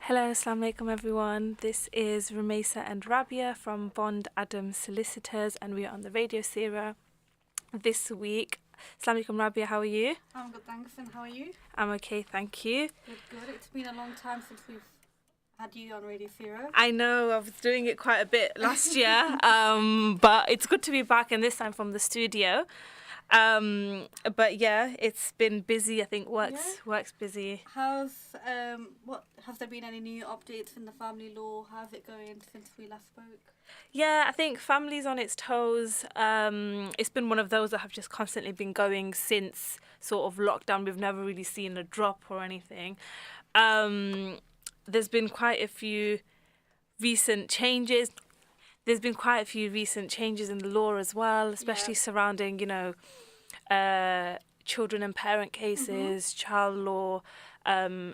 Hello, Assalamu alaikum everyone. This is Rumaisa and Rabia from Bond Adams Solicitors, and we are on the radio Seerah this week. Assalamu alaikum Rabia, how are you? I'm good, thanks, and how are you? I'm okay, thank you. Good. It's been a long time since we've had you on Radio Seerah. I know, I was doing it quite a bit last year, but it's good to be back, and this time from the studio. But yeah, it's been busy. I think work's busy. Have there been any new updates in the family law? How's it going since we last spoke? Yeah, I think family's on its toes. It's been one of those that have just constantly been going since sort of lockdown. We've never really seen a drop or anything. There's been quite a few recent changes. There's been quite a few recent changes in the law as well, especially surrounding, children and parent cases, child law.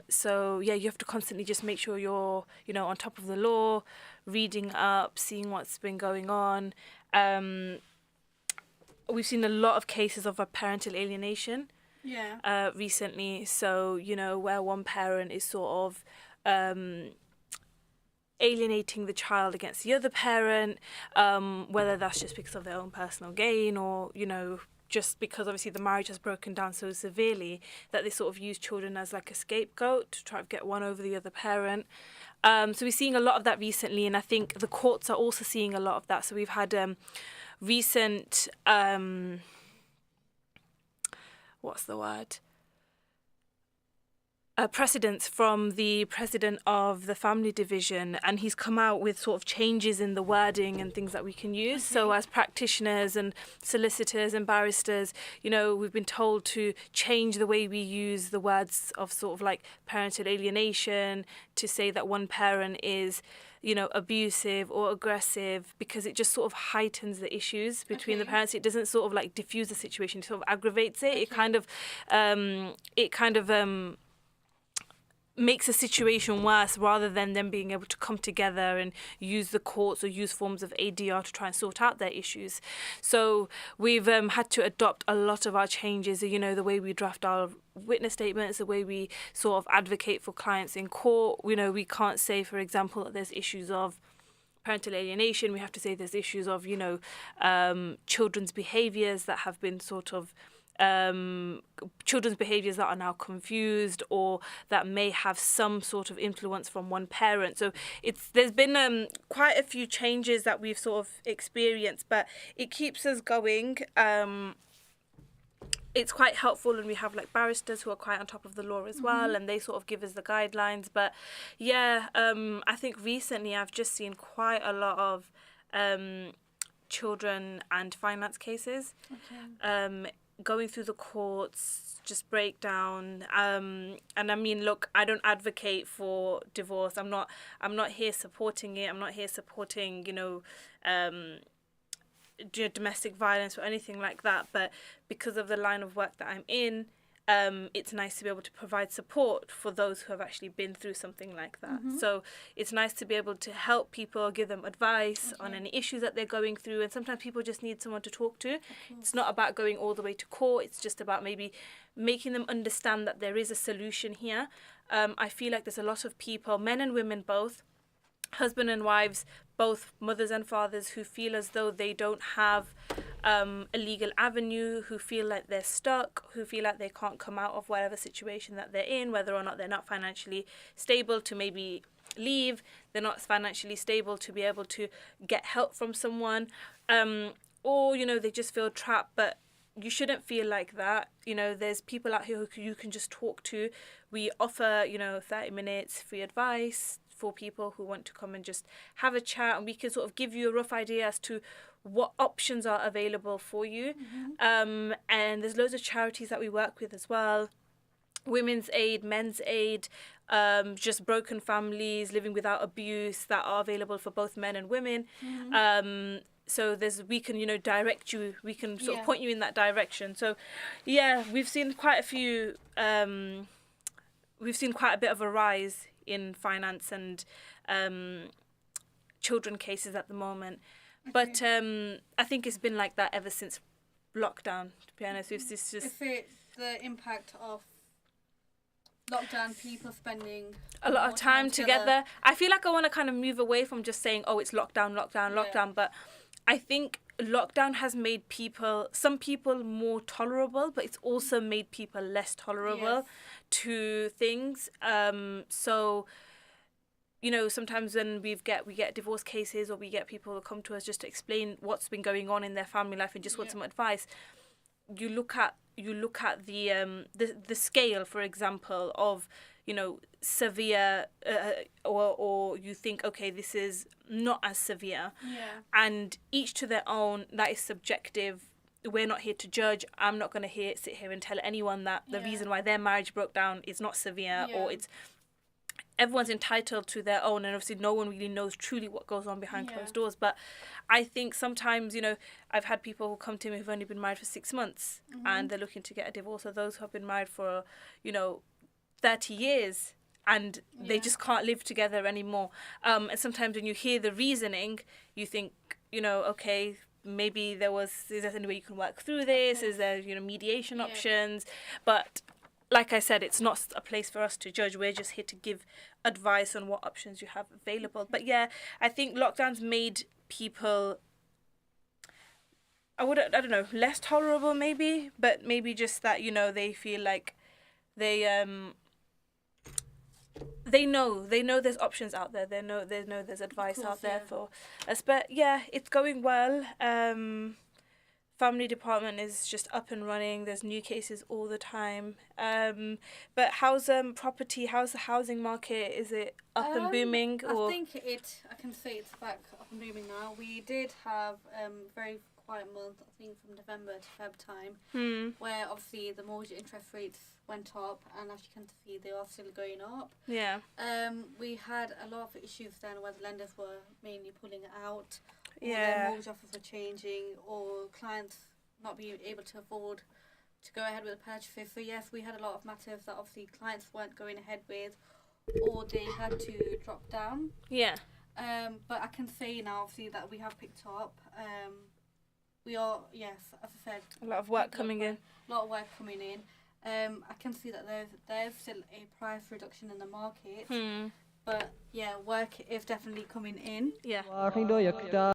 So yeah, you have to constantly just make sure you're, on top of the law, reading up, seeing what's been going on. We've seen a lot of cases of a parental alienation recently. So, where one parent is sort of alienating the child against the other parent, whether that's just because of their own personal gain or, just because obviously the marriage has broken down so severely that they sort of use children as like a scapegoat to try to get one over the other parent. So we're seeing a lot of that recently, and I think the courts are also seeing a lot of that. So we've had recent, precedents from the president of the family division, and he's come out with sort of changes in the wording and things that we can use. So as practitioners and solicitors and barristers, we've been told to change the way we use the words of sort of like parental alienation to say that one parent is abusive or aggressive, because it just sort of heightens the issues between the parents. It doesn't sort of like diffuse the situation, it sort of aggravates it. It kind of makes a situation worse rather than them being able to come together and use the courts or use forms of ADR to try and sort out their issues. So we've had to adopt a lot of our changes, the way we draft our witness statements, the way we sort of advocate for clients in court. We can't say, for example, that there's issues of parental alienation. We have to say there's issues of, children's behaviours that have been sort of children's behaviours that are now confused or that may have some sort of influence from one parent. So there's been quite a few changes that we've sort of experienced, but it keeps us going. It's quite helpful, and we have like barristers who are quite on top of the law as well, and they sort of give us the guidelines. But yeah, I think recently I've just seen quite a lot of children and finance cases. Going through the courts, just breakdown. And I mean, look, I don't advocate for divorce. I'm not here supporting it. I'm not here supporting, domestic violence or anything like that. But because of the line of work that I'm in, it's nice to be able to provide support for those who have actually been through something like that. So it's nice to be able to help people, give them advice on any issues that they're going through. And sometimes people just need someone to talk to. It's not about going all the way to court. It's just about maybe making them understand that there is a solution here. I feel like there's a lot of people, men and women both, husband and wives, both mothers and fathers, who feel as though they don't have a legal avenue, who feel like they're stuck, who feel like they can't come out of whatever situation that they're in, whether or not they're not financially stable to maybe leave, they're not financially stable to be able to get help from someone, or, they just feel trapped. But you shouldn't feel like that. There's people out here who you can just talk to. We offer, 30 minutes free advice for people who want to come and just have a chat, and we can sort of give you a rough idea as to what options are available for you. And there's loads of charities that we work with as well. Women's Aid, Men's Aid, just broken families living without abuse, that are available for both men and women. So we can, direct you, we can sort of point you in that direction. So yeah, we've seen quite a bit of a rise in finance and children cases at the moment. But I think it's been like that ever since lockdown, to be honest. It's just... If it's the impact of lockdown, people spending a lot more of time together. I feel like I want to kind of move away from just saying, oh, it's lockdown, but I think lockdown has made some people more tolerable, but it's also made people less tolerable to things. So, you know, sometimes when we get divorce cases, or we get people who come to us just to explain what's been going on in their family life and just want some advice. You look at the scale, for example, of, you know, severe, or you think, okay, this is not as severe, and each to their own. That is subjective. We're not here to judge. I'm not going to sit here and tell anyone that the reason why their marriage broke down is not severe, or it's. Everyone's entitled to their own, and obviously no one really knows truly what goes on behind closed doors. But I think sometimes, you know, I've had people who come to me who've only been married for 6 months and they're looking to get a divorce, or those who have been married for, you know, 30 years and they just can't live together anymore. And sometimes when you hear the reasoning, you think, you know, okay, maybe is there any way you can work through this? Is there, you know, mediation options? But like I said, it's not a place for us to judge. We're just here to give advice on what options you have available. But yeah, I think lockdowns made people, I don't know, less tolerable maybe, but maybe just that, you know, they feel like they know there's options out there. They know there's advice out there for us. But yeah, it's going well. Family department is just up and running. There's new cases all the time. But how's the housing market? Is it up and booming? Or? I can say it's back up and booming now. We did have very quiet month, I think from November to Feb time, where obviously the mortgage interest rates went up, and as you can see, they are still going up. Yeah. We had a lot of issues then where the lenders were mainly pulling out, or Yeah. their mortgage offers were changing, or clients not being able to afford to go ahead with the purchases. So yes, we had a lot of matters that obviously clients weren't going ahead with, or they had to drop down. Yeah. But I can say now, obviously, that we have picked up. We are, yes, as I said, A lot of work coming in. A lot of work coming in. I can see that there's still a price reduction in the market. But yeah, work is definitely coming in. Yeah.